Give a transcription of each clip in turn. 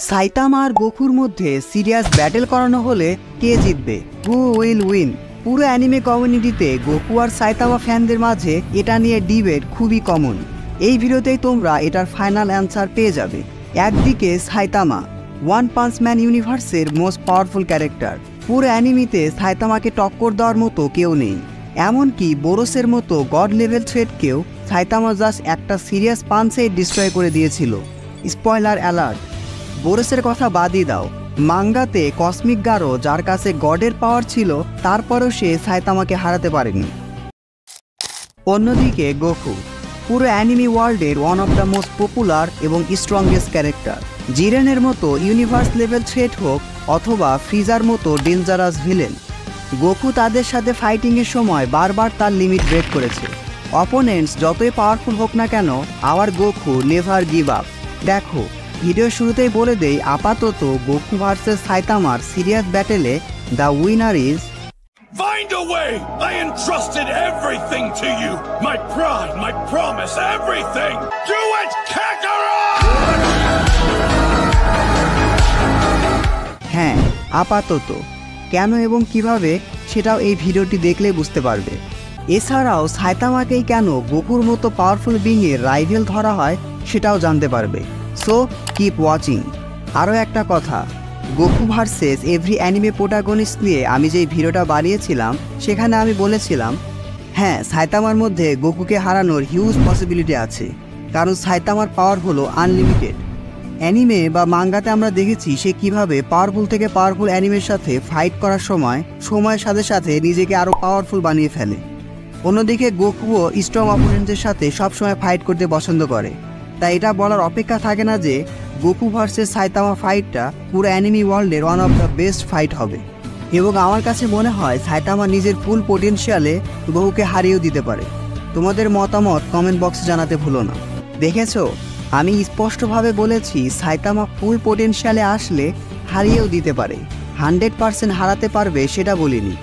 Saitama আর গোকুর মধ্যে serious battle করানো হলে কে জিতবে, হু উইল উইন? পুরো অ্যানিমে কমিউনিটিতে গোকু আর সাইতামা ফ্যানদের মাঝে এটা নিয়ে ডিবেট খুবই কমন। এই ভিডিওতেই তোমরা এটার ফাইনাল অ্যান্সার পেয়ে যাবে। একদিকে সাইতামা, ওয়ান পাঞ্চ ম্যান ইউনিভার্সের মোস্ট পাওয়ারফুল ক্যারেক্টার। পুরো অ্যানিমিতে সাইতামাকে টক্কর দেওয়ার মতো কেউ নেই। এমনকি বোরোসের মতো গড লেভেল থ্রেটকেও সাইতামা জাস্ট একটা সিরিয়াস পাঞ্চে ডিস্ট্রয় করে দিয়েছিল। স্পয়লার অ্যালার্ট, বোরোসের কথা বাদই দাও, মাঙ্গাতে কসমিক গারো যার কাছে গডের পাওয়ার ছিল তারপরেও সে সাইতামাকে হারাতে পারেনি। অন্যদিকে গোকু, পুরো অ্যানিমি ওয়ার্ল্ডের one of the most popular এবং স্ট্রংগেস্ট ক্যারেক্টার। জিরেনের মতো ইউনিভার্স লেভেল থ্রেট হোক অথবা ফ্রিজার মতো ডেঞ্জারাস ভিলেন, গোকু তাদের সাথে ফাইটিংয়ের সময় বারবার তার লিমিট ব্রেক করেছে। অপোনেন্টস যতই পাওয়ারফুল হোক না কেন, our Goku never give up. দেখো, ভিডিও শুরুতেই বলে দেই, আপাতত গোকু ভার্সেস সাইতামার সিরিয়াস ব্যাটেলে the winner is Find a way! I entrusted everything to you! My pride, my promise, everything! Do it, Kakarot! হ্যাঁ, আপাতত। কেন এবং কিভাবে সেটাও এই ভিডিওটি দেখলে বুঝতে পারবে। এছাড়াও সাইতামাকেই কেন গোকুর মতো পাওয়ারফুল বিংয়ের রাইভেল ধরা হয় সেটাও জানতে পারবে। So keep watching. আরও একটা কথা, Goku versus every anime protagonist নিয়ে আমি যেই ভিডিওটা বানিয়েছিলাম সেখানে আমি বলেছিলাম, হ্যাঁ, সাইতামার মধ্যে গোকুকে হারানোর হিউজ পসিবিলিটি আছে, কারণ সাইতামার পাওয়ার হলো আনলিমিটেড। অ্যানিমে বা মাঙ্গাতে আমরা দেখেছি সে কিভাবে পাওয়ারফুল থেকে পাওয়ারফুল অ্যানিমের সাথে ফাইট করার সময়ের সাথে সাথে নিজেকে আরও পাওয়ারফুল বানিয়ে ফেলে। অন্যদিকে গোকুও স্ট্রং অপোনেন্টের সাথে সবসময় ফাইট করতে পছন্দ করে। তাই এটা বলার অপেক্ষা থাকে না যে গোকু ভার্সেস সাইতামা ফাইটটা পুরো অ্যানিমি ওয়ার্ল্ডের one of the best fight হবে। এবং আমার কাছে মনে হয় সাইতামা নিজের ফুল পোটেনশিয়ালে গোকুকে হারিয়েও দিতে পারে। তোমাদের মতামত কমেন্ট বক্সে জানাতে ভুলো না। দেখেছো, আমি স্পষ্টভাবে বলেছি সাইতামা ফুল পোটেনশিয়ালে আসলে হারিয়েও দিতে পারে, 100% হারাতে পারবে সেটা বলিনি।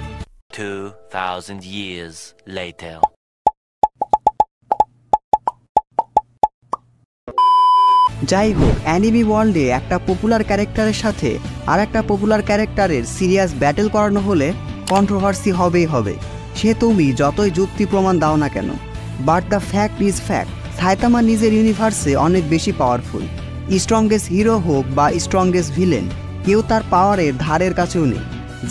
2000 years later. যাই হোক, অ্যানিমি ওয়ার্ল্ডে একটা পপুলার ক্যারেক্টারের সাথে আর একটা পপুলার ক্যারেক্টারের সিরিয়াস ব্যাটেল করানো হলে কন্ট্রোভার্সি হবেই হবে, সে তুমি যতই যুক্তি প্রমাণ দাও না কেন। But the fact is fact, Saitama নিজের ইউনিভার্সে অনেক বেশি পাওয়ারফুল। স্ট্রংগেস্ট হিরো হোক বা স্ট্রংগেস্ট ভিলেন, কেউ তার পাওয়ারের ধারের কাছেও নেই।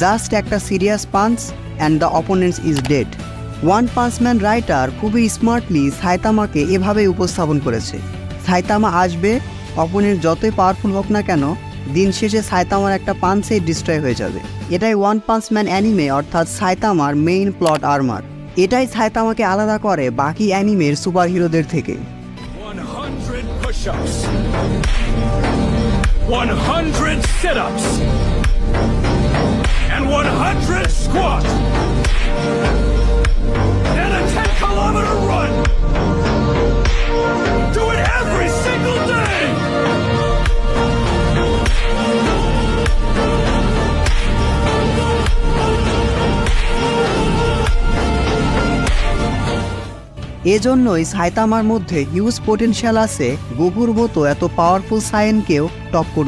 জাস্ট একটা serious punch and the opponents is dead. One punch man writer খুবই স্মার্টলি সাইতামাকে এভাবেই উপস্থাপন করেছে, সাইতামা আসবে, অপোনেন্ট যতই পাওয়ারফুল হোক না কেন, দিন শেষে সাইতামার একটা পাঞ্চেই ডিস্ট্রয় হয়ে যাবে। এটাই ওয়ান পাঞ্চ ম্যান অ্যানিমে অর্থাৎ সাইতামার মেইন প্লট আর্মার। এটাই সাইতামাকে আলাদা করে বাকি অ্যানিমের সুপার হিরোদের থেকে। 100 push-ups, 100 sit-ups, and 100 squats, and a 10-kilometer run. Do it every single day. এজন্যই সাইতামার মধ্যে হিউজ পোটেনশিয়াল আছে গোকুর মতো এত পাওয়ারফুল সায়েনকেও টক্কর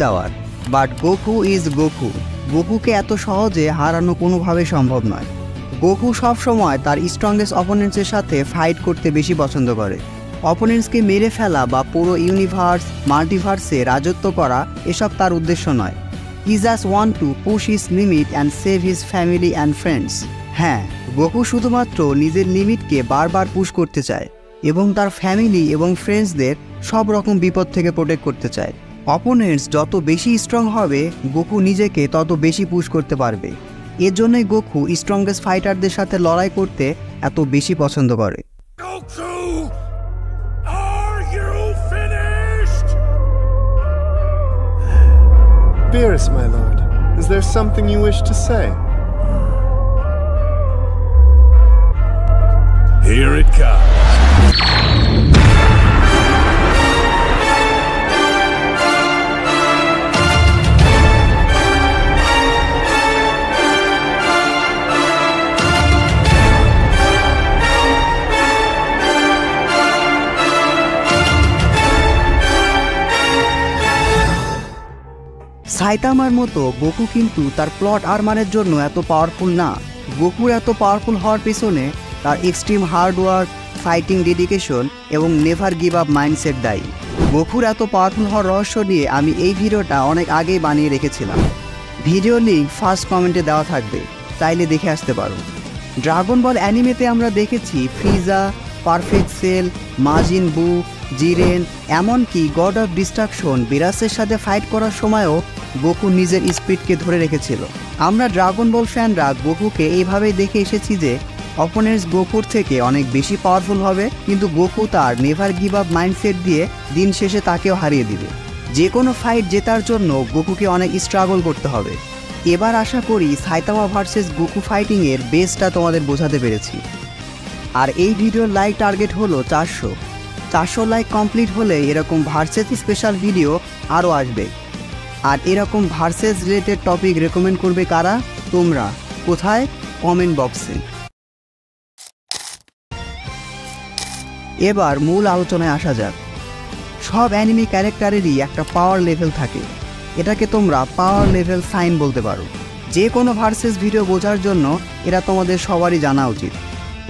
দেওয়ার। But Goku is Goku. গোকুকে এত সহজে হারানো কোনোভাবে সম্ভব নয়। গোকু সবসময় তার স্ট্রংগেস্ট অপোনেন্টসের সাথে ফাইট করতে বেশি পছন্দ করে। অপোনেন্টসকে মেরে ফেলা বা পুরো ইউনিভার্স মাল্টিভার্সে রাজত্ব করা এসব তার উদ্দেশ্য নয়। He just want to push his limit and save his family and friends. হ্যাঁ, গোকু শুধুমাত্র নিজের লিমিটকে বারবার পুশ করতে চায় এবং তার ফ্যামিলি এবং ফ্রেন্ডসদের সব রকম বিপদ থেকে প্রোটেক্ট করতে চায়। অপোনেন্টস যত বেশি স্ট্রং হবে, গোকু নিজেকে তত বেশি পুশ করতে পারবে। এর জন্যই গোকু স্ট্রংগেস্ট ফাইটারদের সাথে লড়াই করতে এত বেশি পছন্দ করে। Goku, are you finished? Beerus, my lord, is there something you wish to say? Here it comes. সাইতামার মতো গোকু কিন্তু তার প্লট আর্মারের জন্য এত পাওয়ারফুল না। গোকুর এত পাওয়ারফুল হওয়ার পেছনে তার এক্সট্রিম হার্ডওয়ার্ক, ফাইটিং ডেডিকেশন এবং নেভার গিভ আপ মাইন্ডসেট দায়ী। গোকুর এত পাওয়ারফুল হওয়ার রহস্য নিয়ে আমি এই ভিডিওটা অনেক আগেই বানিয়ে রেখেছিলাম। ভিডিও লিঙ্ক ফার্স্ট কমেন্টে দেওয়া থাকবে, চাইলে দেখে আসতে পারো। ড্রাগন বল অ্যানিমেতে আমরা দেখেছি ফ্রিজা, পারফেক্ট সেল, মাজিন বু, জিরেন, এমনকি গড অফ ডিস্ট্রাকশন বিরাসের সাথে ফাইট করার সময়ও গোকু নিজের স্পিডকে ধরে রেখেছিল। আমরা ড্রাগন বল ফ্যানরা গোকুকে এইভাবেই দেখে এসেছি যে অপোনেন্টস গোকুর থেকে অনেক বেশি পাওয়ারফুল হবে, কিন্তু গোকু তার নেভার গিভ আপ মাইন্ডসেট দিয়ে দিন শেষে তাকেও হারিয়ে দিবে। যে কোনো ফাইট জেতার জন্য গোকুকে অনেক স্ট্রাগল করতে হবে। এবার আশা করি সাইতামা ভার্সেস গোকু ফাইটিংয়ের বেসটা তোমাদের বোঝাতে পেরেছি। আর এই ভিডিওর লাইক টার্গেট হলো 400 লাইক কমপ্লিট হলে এরকম ভার্সেস স্পেশাল ভিডিও আরও আসবে। আর এরকম ভার্সেস রিলেটেড টপিক রেকমেন্ড করবে কারা? তোমরা। কোথায়? কমেন্ট বক্সে। এবার মূল আলোচনায় আসা যাক। সব অ্যানিমে ক্যারেক্টারেরই একটা পাওয়ার লেভেল থাকে, এটাকে তোমরা পাওয়ার লেভেল সাইন বলতে পারো। যে কোনো ভার্সেস ভিডিও বোঝার জন্য এরা তোমাদের সবারই জানা উচিত।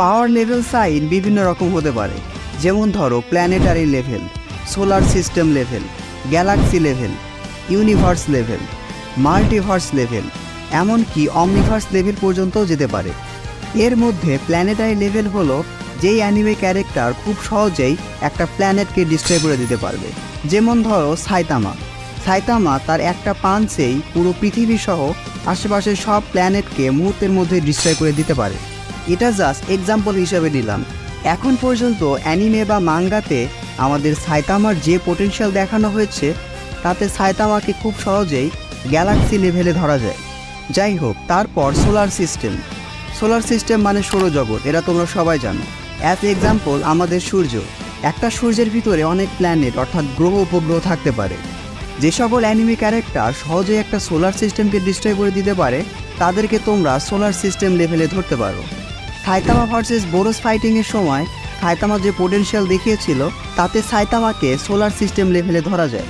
পাওয়ার লেভেল সাইন বিভিন্ন রকম হতে পারে, যেমন ধরো planetary level, solar system level, Galaxy level, universe level, multiverse level, এমনকি অমনিভার্স লেভেল পর্যন্তও যেতে পারে। এর মধ্যে প্ল্যানেটারি লেভেল হলো যেই অ্যানিমে ক্যারেক্টার খুব সহজেই একটা প্ল্যানেটকে ডিস্ট্রয় করে দিতে পারবে। যেমন ধরো সাইতামা তার একটা পাঞ্চেই পুরো পৃথিবী সহ আশেপাশের সব প্ল্যানেটকে মুহূর্তের মধ্যে ডিস্ট্রয় করে দিতে পারে। এটা জাস্ট এক্সাম্পল হিসেবে দিলাম। এখন পর্যন্ত অ্যানিমে বা মাঙ্গাতে আমাদের সাইতামার যে পোটেনশিয়াল দেখানো হয়েছে তাতে সাইতামাকে খুব সহজেই গ্যালাক্সি লেভেলে ধরা যায়। যাই হোক, তারপর সোলার সিস্টেম মানে সৌরজগৎ, এরা তোমরা সবাই জানো। অ্যাজ এক্সাম্পল আমাদের সূর্য, একটা সূর্যের ভিতরে অনেক প্ল্যানেট অর্থাৎ গ্রহ উপগ্রহ থাকতে পারে। যে সকল অ্যানিমে ক্যারেক্টার সহজেই একটা সোলার সিস্টেমকে ডিস্ট্রয় করে দিতে পারে তাদেরকে তোমরা সোলার সিস্টেম লেভেলে ধরতে পারো। সাইতামা ভার্সেস বোরোস ফাইটিংয়ের সময় সাইতামা যে পোটেনশিয়াল দেখিয়েছিল তাতে সাইতামাকে সোলার সিস্টেম লেভেলে ধরা যায়।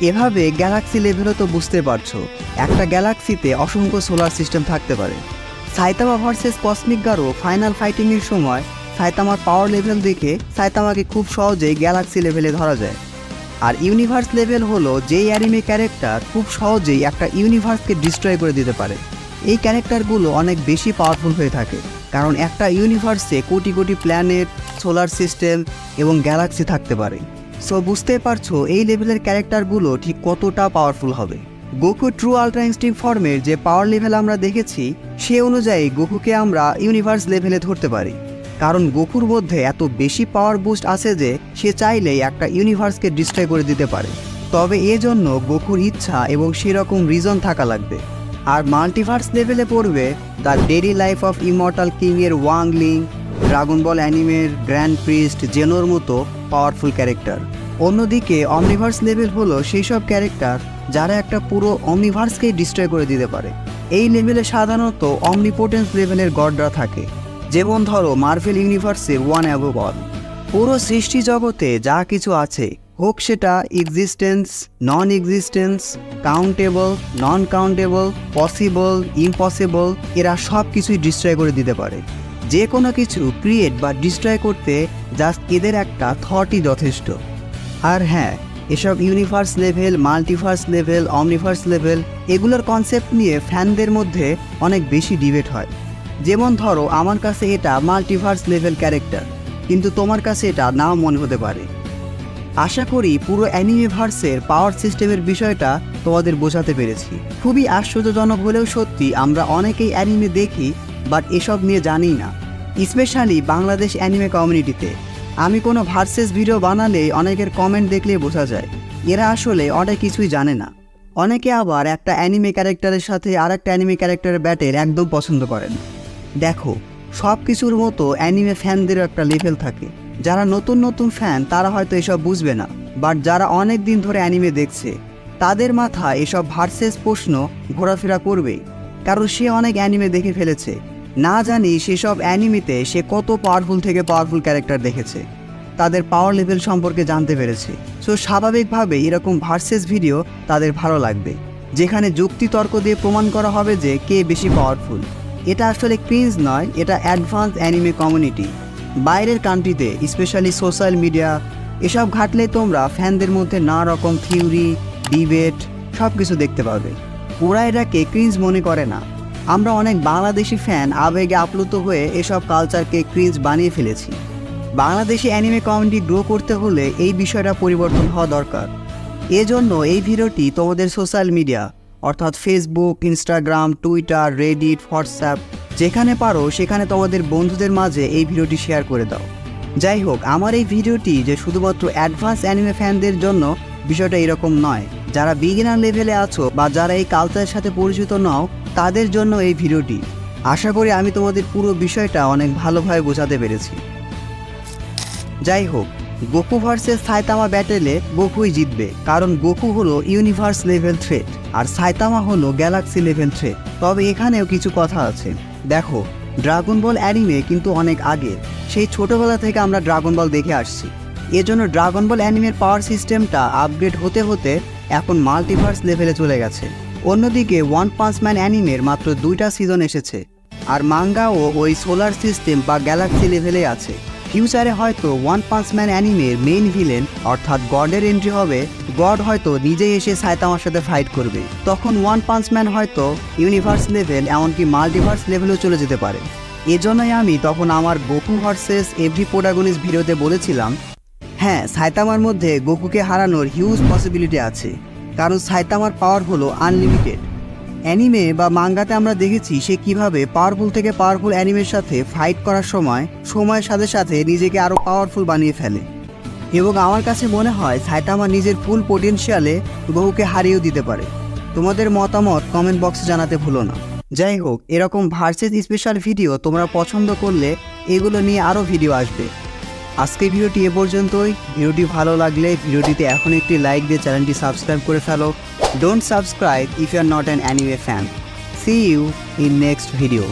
এভাবে গ্যালাক্সি লেভেলও তো বুঝতে পারছো, একটা গ্যালাক্সিতে অসংখ্য সোলার সিস্টেম থাকতে পারে। Saitama versus cosmic Garou final ফাইটিংয়ের সময় সাইতামার পাওয়ার লেভেল দেখে সাইতামাকে খুব সহজেই গ্যালাক্সি লেভেলে ধরা যায়। আর ইউনিভার্স লেভেল হলো যেই অ্যানিমে ক্যারেক্টার খুব সহজেই একটা ইউনিভার্সকে ডিস্ট্রয় করে দিতে পারে। এই ক্যারেক্টারগুলো অনেক বেশি পাওয়ারফুল হয়ে থাকে, কারণ একটা ইউনিভার্সে crore crore planet, solar system এবং গ্যালাক্সি থাকতে পারে। সো বুঝতে পারছো এই লেভেলের ক্যারেক্টারগুলো ঠিক কতটা পাওয়ারফুল হবে। গোকু ট্রু আল্ট্রা ইনস্টিংক্ট ফর্মের যে পাওয়ার লেভেল আমরা দেখেছি সে অনুযায়ী গোকুকে আমরা ইউনিভার্স লেভেলে ধরতে পারি, কারণ গোকুর মধ্যে এত বেশি পাওয়ার বুস্ট আছে যে সে চাইলেই একটা ইউনিভার্সকে ডিস্ট্রয় করে দিতে পারে। তবে এজন্য গোকুর ইচ্ছা এবং সেরকম রিজন থাকা লাগবে। আর মাল্টিভার্স লেভেলে পড়বে the daily life of immortal কিংয়ের ওয়াং লিং, ড্রাগন বল অ্যানিমের গ্র্যান্ড প্রিস্ট জেনোর মতো পাওয়ারফুল ক্যারেক্টার। অন্যদিকে অমনিভার্স লেভেল হলো সেই সব ক্যারেক্টার যারা একটা পুরো অমনিভার্সকেই ডিস্ট্রয় করে দিতে পারে। এই লেভেলে সাধারণত অমনিপোটেন্স লেভেলের গডরা থাকে, যেমন ধরো মার্ভেল ইউনিভার্সের ওয়ান অ্যাবভ অল। পুরো সৃষ্টি জগতে যা কিছু আছে, হোক সেটা existence, non existence, countable, non countable, possible, impossible, এরা সব কিছুই ডিস্ট্রয় করে দিতে পারে। যে কোনো কিছু ক্রিয়েট বা ডিস্ট্রয় করতে জাস্ট এদের একটা থটই যথেষ্ট। আর হ্যাঁ, এসব universe level, multiverse level, omniverse level এগুলোর কনসেপ্ট নিয়ে ফ্যানদের মধ্যে অনেক বেশি ডিবেট হয়। যেমন ধরো আমার কাছে এটা মাল্টিভার্স লেভেল ক্যারেক্টার, কিন্তু তোমার কাছে এটা নাও মনে হতে পারে। আশা করি পুরো অ্যানিমেভার্সের পাওয়ার সিস্টেমের বিষয়টা তোমাদের বোঝাতে পেরেছি। খুবই আশ্চর্যজনক হলেও সত্যি আমরা অনেকেই অ্যানিমে দেখি বাট এসব নিয়ে জানি না, স্পেশালি বাংলাদেশ অ্যানিমে কমিউনিটিতে। আমি কোনো ভার্সেস ভিডিও বানালে অনেকের কমেন্ট দেখলে বোঝা যায় এরা আসলে অনেক কিছুই জানে না। অনেকে আবার একটা অ্যানিমে ক্যারেক্টারের সাথে আর একটা অ্যানিমে ক্যারেক্টারের ব্যাটেল একদম পছন্দ করেন। দেখো, সব কিছুর মতো অ্যানিমে ফ্যানদেরও একটা লেভেল থাকে। যারা নতুন নতুন ফ্যান তারা হয়তো এসব বুঝবে না, বাট যারা অনেক দিন ধরে অ্যানিমে দেখছে তাদের মাথায় এসব ভার্সেস প্রশ্ন ঘোরাফেরা করবেই, কারণ সে অনেক অ্যানিমে দেখে ফেলেছে। না জানি সেসব অ্যানিমেতে সে কত পাওয়ারফুল থেকে পাওয়ারফুল ক্যারেক্টার দেখেছে, তাদের পাওয়ার লেভেল সম্পর্কে জানতে পেরেছে। সো স্বাভাবিকভাবে এরকম ভার্সেস ভিডিও তাদের ভালো লাগবে। যেখানে যুক্তিতর্ক দিয়ে প্রমাণ করা হবে যে কে বেশি পাওয়ারফুল। এটা আসলে ক্রিঞ্জ নয়, এটা অ্যাডভান্স অ্যানিমে কমিউনিটি। বাইরের কান্ট্রিতে স্পেশালি সোশ্যাল মিডিয়া এসব ঘাটলে তোমরা ফ্যানদের মধ্যে নানা রকম থিওরি, ডিবেট সব কিছু দেখতে পাবে। ওরা এটাকে ক্রিঞ্জ মনে করে না। আমরা অনেক বাংলাদেশি ফ্যান আবেগে আপ্লুত হয়ে এসব কালচারকে ক্রিঞ্জ বানিয়ে ফেলেছি। বাংলাদেশি অ্যানিমে কমিউনিটি গ্রো করতে হলে এই বিষয়টা পরিবর্তন হওয়া দরকার। এজন্য এই ভিডিওটি তোমাদের সোশ্যাল মিডিয়া অর্থাৎ Facebook, Instagram, Twitter, Reddit, WhatsApp যেখানে পারো সেখানে তোমাদের বন্ধুদের মাঝে এই ভিডিওটি শেয়ার করে দাও। যাই হোক, আমার এই ভিডিওটি যে শুধুমাত্র অ্যাডভান্স অ্যানিমে ফ্যানদের জন্য, বিষয়টা এরকম নয়। যারা বিগিনার লেভেলে আছো বা যারা এই কালচারের সাথে পরিচিত নও তাদের জন্য এই ভিডিওটি। আশা করি আমি তোমাদের পুরো বিষয়টা অনেক ভালোভাবে বোঝাতে পেরেছি। যাই হোক, গোকু ভার্সেস সাইতামা ব্যাটেলে গোকুই জিতবে, কারণ গোকু হলো ইউনিভার্স লেভেল থ্রেট আর সাইতামা হলো গ্যালাক্সি লেভেল থ্রেট। তবে এখানেও কিছু কথা আছে। দেখো, ড্রাগন বল অ্যানিমে কিন্তু অনেক আগে, সেই ছোটবেলা থেকে আমরা ড্রাগন বল দেখে আসছি। এজন্য ড্রাগন বল অ্যানিমের পাওয়ার সিস্টেমটা আপগ্রেড হতে হতে এখন মাল্টিভার্স লেভেলে চলে গেছে। অন্যদিকে ওয়ান পাঞ্চ ম্যান অ্যানিমের মাত্র 2টা সিজন এসেছে, আর মাঙ্গাও ওই সোলার সিস্টেম বা গ্যালাক্সি লেভেলে আছে। ফিউচারে হয়তো ওয়ান পাঞ্চ ম্যান অ্যানিমের মেইন ভিলেন অর্থাৎ গডের এন্ট্রি হবে। গড হয়তো নিজেই এসে সাইতামার সাথে ফাইট করবে। তখন ওয়ান পাঞ্চ ম্যান হয়তো ইউনিভার্স লেভেল এমনকি মাল্টিভার্স লেভেলেও চলে যেতে পারে। এজন্যই আমি তখন আমার গোকু ভার্সেস এভরি প্রোটাগনিস্ট ভিডিওতে বলেছিলাম, হ্যাঁ, সাইতামার মধ্যে গোকুকে হারানোর হিউজ পসিবিলিটি আছে, কারণ সাইতামার পাওয়ার হলো আনলিমিটেড। অ্যানিমে বা মাঙ্গাতে আমরা দেখেছি সে কিভাবে পাওয়ারফুল থেকে পাওয়ারফুল অ্যানিমের সাথে ফাইট করার সময়ের সাথে সাথে নিজেকে আরও পাওয়ারফুল বানিয়ে ফেলে। এবং আমার কাছে মনে হয় সাইতামা নিজের ফুল পোটেনশিয়ালে গোকুকে হারিয়েও দিতে পারে। তোমাদের মতামত কমেন্ট বক্সে জানাতে ভুলো না। যাই হোক, এরকম ভার্সেস স্পেশাল ভিডিও তোমরা পছন্দ করলে এগুলো নিয়ে আরও ভিডিও আসবে। আজকে ভিডিওটি এ পর্যন্তই। ভিডিওটি ভালো লাগলে ভিডিওটিতে এখন একটি লাইক দিয়ে চ্যানেলটি সাবস্ক্রাইব করে ফেলো। Don't subscribe if you are not an anime fan. See you in next video.